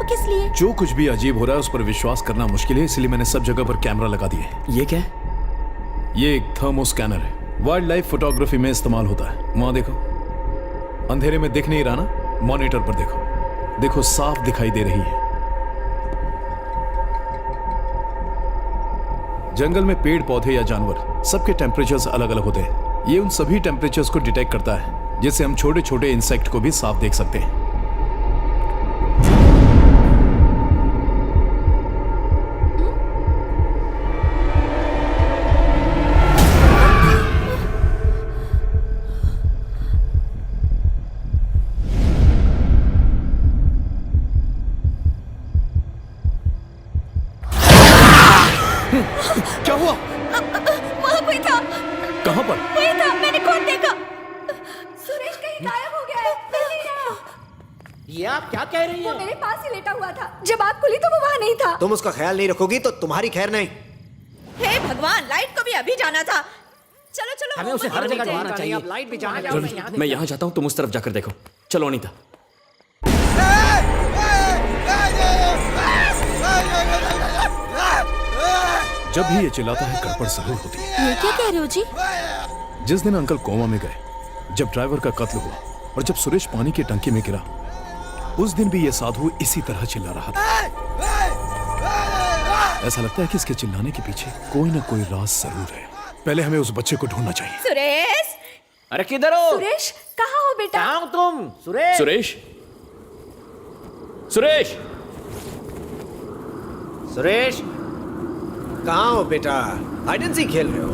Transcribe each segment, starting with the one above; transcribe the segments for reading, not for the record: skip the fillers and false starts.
Bomb किस लिए? जो कुछ भी अजीब हो रहा है उस पर विश्वास करना मुश्किल है, इसलिए मैंने सब जगह पर कैमरा लगा दिए। ये क्या है? ये एक थर्मो स्कैनर है, वाइल्ड लाइफ फोटोग्राफी में इस्तेमाल होता है। वहां देखो, अंधेरे में दिख नहीं रहा ना, मॉनिटर पर देखो, देखो साफ दिखाई दे रही है। जंगल में पेड़ पौधे या जानवर सबके टेम्परेचर्स अलग अलग होते हैं। ये उन सभी टेम्परेचर्स को डिटेक्ट करता है, जिससे हम छोटे छोटे इंसेक्ट को भी साफ देख सकते हैं। क्या हुआ? वहाँ कोई था। कहाँ पर? वही था, मैंने खुद देखा। सुरेश कहीं गायब हो गया है, मिल नहीं रहा। ये आप क्या कह रही वो हैं? मेरे पास ही लेटा हुआ था, जब आँख खुली तो वो वहाँ नहीं था। तुम उसका ख्याल नहीं रखोगी तो तुम्हारी खैर नहीं। हे भगवान, लाइट को भी अभी जाना था। चलो चलो, हमें उसे हर जगह ढूंढना चाहिए। अब लाइट भी जाना रवि, मैं यहाँ जाता हूँ, तुम उस तरफ जाकर देखो। चलो अनीता। जब भी ये चिल्लाता है गड़बड़ जरूर होती है। ये क्या कह रहे हो जी? जिस दिन अंकल कोमा में गए, जब ड्राइवर का कत्ल हुआ और जब सुरेश पानी की टंकी में गिरा, उस दिन भी ये साधु इसी तरह चिल्ला रहा था। ऐसा लगता है कि इसके चिल्लाने के पीछे कोई ना कोई राज जरूर है। पहले हमें उस बच्चे को ढूंढना चाहिए। सुरेश, अरे किधर हो? सुरेश कहाँ हो बेटा? कहाँ हो तुम? सुरेश, सुरेश, सुरेश, सुरेश, कहाँ हो बेटा? हाइड एंड सीक खेल रहे हो?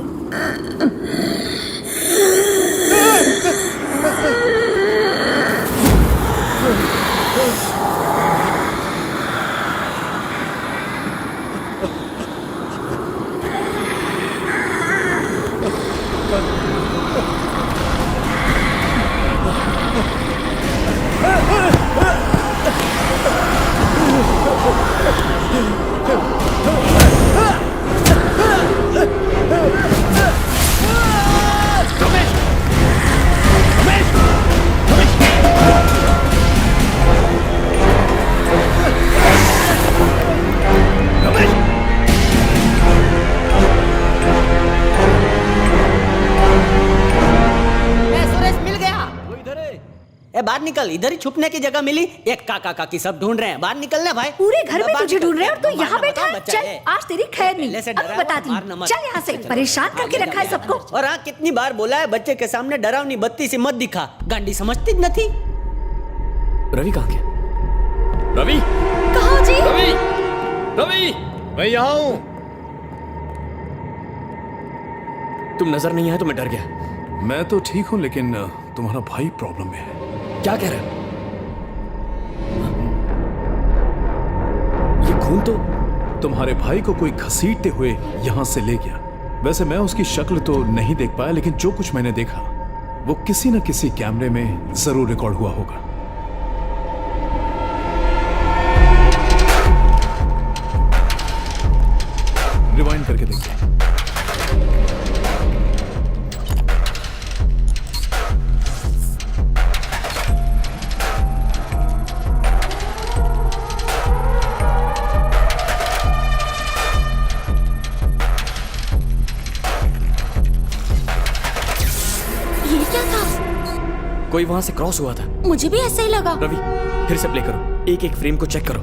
बाहर निकल, इधर ही छुपने की जगह मिली। एक काका काकी सब ढूंढ रहे हैं, बाहर निकलना भाई। पूरे घर में तुझे ढूंढ रहे हैं और तू यहाँ बैठा है। बच्चा चल, है। आज तेरी खैर नहीं। पहले से अब डरा बताती हुआ, हूँ। मार नमक। चल यहाँ से, परेशान करके रखा है सबको। और हाँ, कितनी बार बोला है बच्चे के सामने डरावनी बत्ती से मत दिखा। गांडी समझती न थी। रवि कहाँ गया? रवि, कहाँ जी? रवि, रवि, मैं यहाँ हूँ। तुम नजर नहीं आए तो मैं डर गया। मैं तो ठीक हूँ, लेकिन तुम्हारा भाई प्रॉब्लम में है। क्या कह रहे हो? ये खून तो तुम्हारे भाई को कोई घसीटते हुए यहां से ले गया। वैसे मैं उसकी शक्ल तो नहीं देख पाया, लेकिन जो कुछ मैंने देखा वो किसी न किसी कैमरे में जरूर रिकॉर्ड हुआ होगा। रिवाइंड करके देखते हैं। कोई वहां से क्रॉस हुआ था। मुझे भी ऐसा ही लगा। रवि, फिर से प्ले करो, एक एक फ्रेम को चेक करो।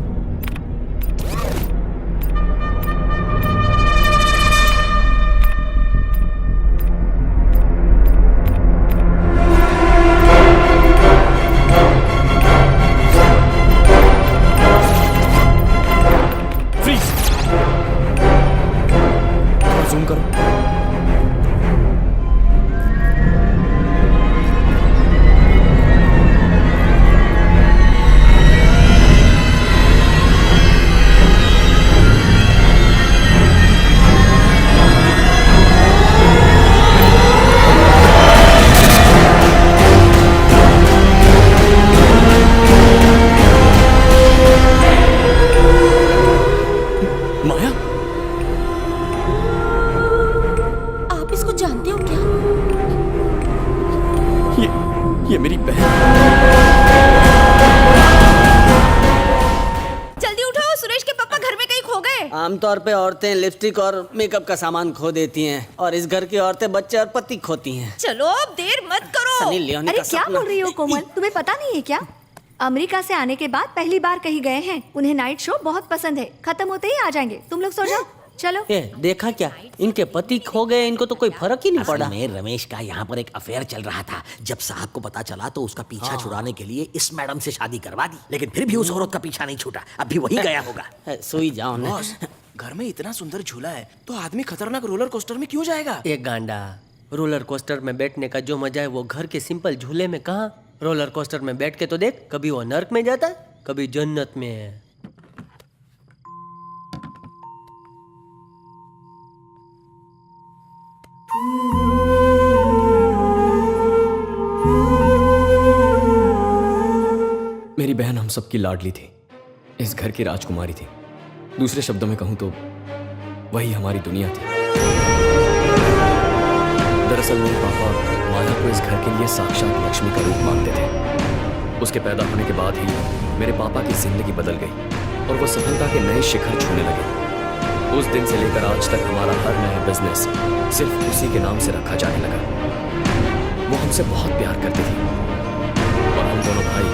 फ्रीज, थोड़ा जूम करो। माया, आप इसको जानते हो क्या? ये मेरी बहन। आमतौर पे औरतें लिपस्टिक और मेकअप का सामान खो देती हैं और इस घर की औरतें बच्चे और पति खोती हैं। चलो अब देर मत करो। सनी लियोनी अरे का क्या सपना। बोल रही हो कोमल, तुम्हें पता नहीं है क्या? अमेरिका से आने के बाद पहली बार कहीं गए हैं, उन्हें नाइट शो बहुत पसंद है। खत्म होते ही आ जाएंगे, तुम लोग सो जाओ। चलो। ए, देखा क्या, इनके पति खो गए, इनको तो कोई फर्क ही नहीं पड़ा। में रमेश का यहाँ पर एक अफेयर चल रहा था। जब साहब को पता चला तो उसका पीछा छुड़ाने के लिए इस मैडम से शादी करवा दी, लेकिन फिर भी उस औरत का पीछा नहीं छूटा। अब भी वही गया होगा। सोई जाओ ना। घर में इतना सुंदर झूला है तो आदमी खतरनाक रोलर कोस्टर में क्यों जाएगा? एक गांडा, रोलर कोस्टर में बैठने का जो मजा है वो घर के सिंपल झूले में कहाँ? रोलर कोस्टर में बैठ के तो देख, कभी वो नर्क में जाता है, कभी जन्नत में है। मेरी बहन हम सबकी लाडली थी, इस घर की राजकुमारी थी। दूसरे शब्दों में कहूं तो वही हमारी दुनिया थी। दरअसल मेरे पापा माया को इस घर के लिए साक्षात लक्ष्मी का रूप मानते थे। उसके पैदा होने के बाद ही मेरे पापा की जिंदगी बदल गई और वो सफलता के नए शिखर छूने लगे। उस दिन से लेकर आज तक हमारा हर नया बिजनेस सिर्फ उसी के नाम से रखा जाने लगा। वो हमसे बहुत प्यार करती थी और हम दोनों भाई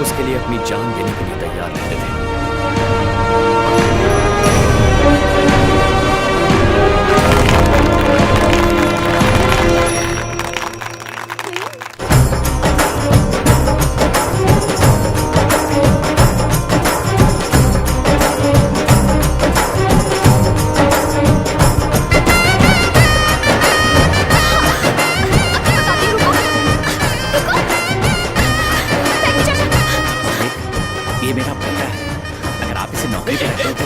उसके लिए अपनी जान देने के लिए तैयार रहते थे। ये मेरा बेटा है, अगर आप इसे नौकरी पे रखते हो तो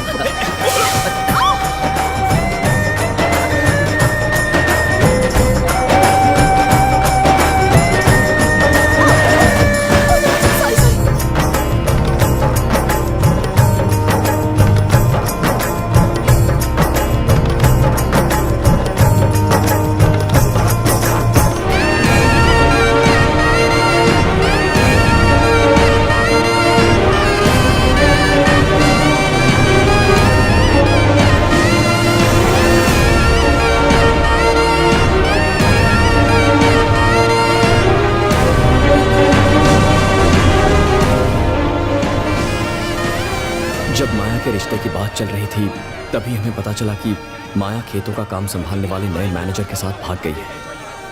जब माया के रिश्ते की बात चल रही थी तभी हमें पता चला कि माया खेतों का काम संभालने वाले नए मैनेजर के साथ भाग गई है।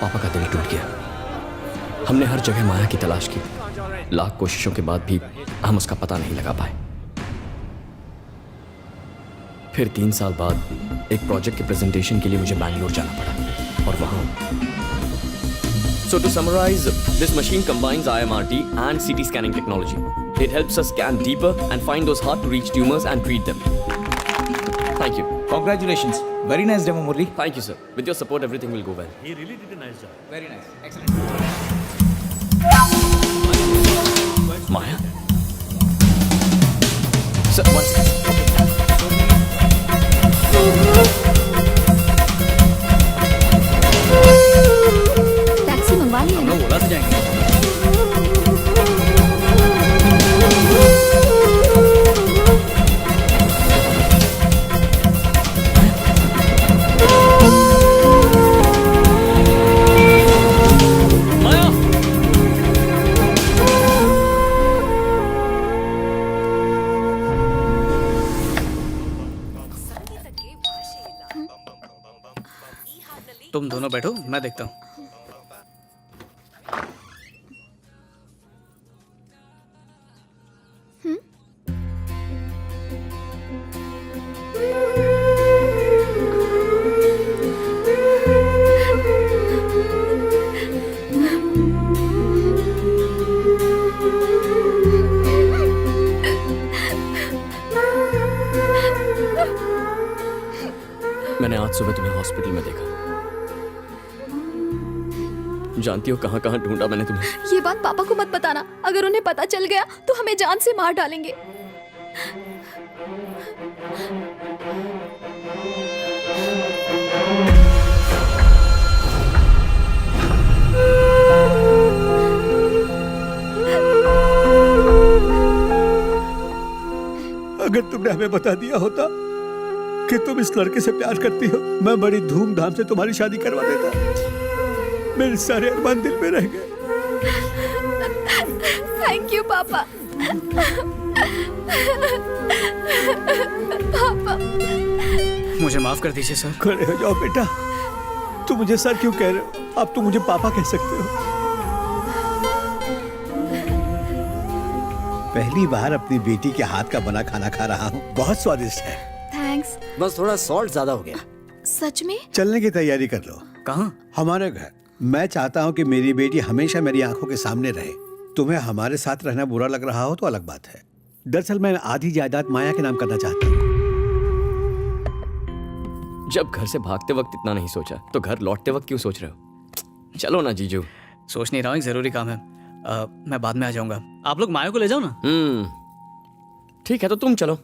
पापा का दिल टूट गया। हमने हर जगह माया की तलाश की, लाख कोशिशों के बाद भी हम उसका पता नहीं लगा पाए। फिर 3 साल बाद एक प्रोजेक्ट के प्रेजेंटेशन के लिए मुझे बैंगलोर जाना पड़ा और वहां So to summarize, this machine combines IMRT and CT scanning technology. It helps us scan deeper and find those hard-to-reach tumors and treat them. Thank you. Congratulations. Very nice demo, Murli. Thank you, sir. With your support, everything will go well. He really did a nice job. Very nice. Excellent. Maya? Sir, one second. Taxi मंगवा ली है ना? ओला से जाएंगे। Maya! तुम दोनों बैठो, मैं देखता हूँ। मैंने आज सुबह तुम्हें हॉस्पिटल में देखा। जानती हो कहां कहां ढूंढा मैंने तुम्हें। ये बात पापा को मत बताना, अगर उन्हें पता चल गया तो हमें जान से मार डालेंगे। अगर तुमने हमें बता दिया होता कि तुम इस लड़के से प्यार करती हो। मैं बड़ी धूमधाम से तुम्हारी शादी करवा देता। मेरे सारे अरमान दिल में रह गए। थैंक यू पापा। मुझे माफ कर दीजिए सर। खड़े हो जाओ बेटा। तुम मुझे सर क्यों कह रहे हो? अब तुम मुझे पापा कह सकते हो। पहली बार अपनी बेटी के हाथ का बना खाना खा रहा हूँ। बहुत स्वादिष्ट है। थैंक्स। बस थोड़ा सॉल्ट ज्यादा हो गया। सच में? चलने की तैयारी कर लो। कहाँ? हमारे घर। मैं चाहता हूँ कि मेरी बेटी हमेशा मेरी आंखों के सामने रहे। तुम्हें हमारे साथ रहना बुरा लग रहा हो तो अलग बात है। दरअसल मैं आधी जायदाद माया के नाम करना चाहता हूँ। जब घर से भागते वक्त इतना नहीं सोचा तो घर लौटते वक्त क्यों सोच रहे हो? चलो ना जीजू। सोच नहीं रहा हूँ, एक जरूरी काम है। मैं बाद में आ जाऊंगा। आप लोग माया को ले जाओ ना। ठीक है, तो तुम चलो।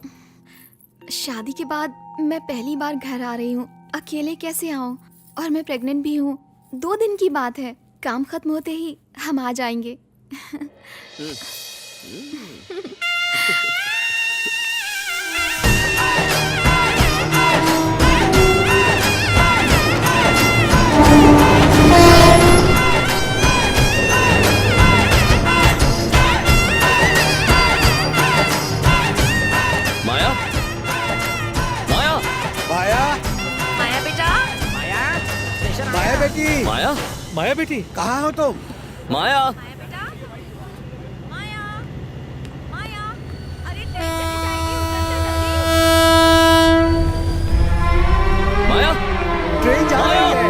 शादी के बाद मैं पहली बार घर आ रही हूँ। अकेले कैसे आऊँ? और मैं प्रेग्नेंट भी हूँ। 2 दिन की बात है। काम खत्म होते ही हम आ जाएंगे। माया, माया, माया, माया बेटा। माया बेटी, माया, माया बेटी, कहाँ हो तुम? माया। माया, ट्रेन जा रही है।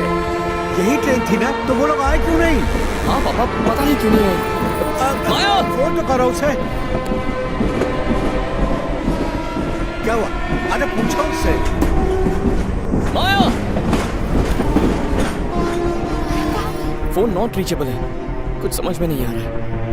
यही ट्रेन थी ना? तो वो लोग आए क्यों नहीं? हाँ पापा, पता नहीं क्यों नहीं आए। माया! फोन तो करो उसे। क्या हुआ? अरे पूछो उससे। माया! फोन नॉट रीचेबल है। कुछ समझ में नहीं आ रहा है।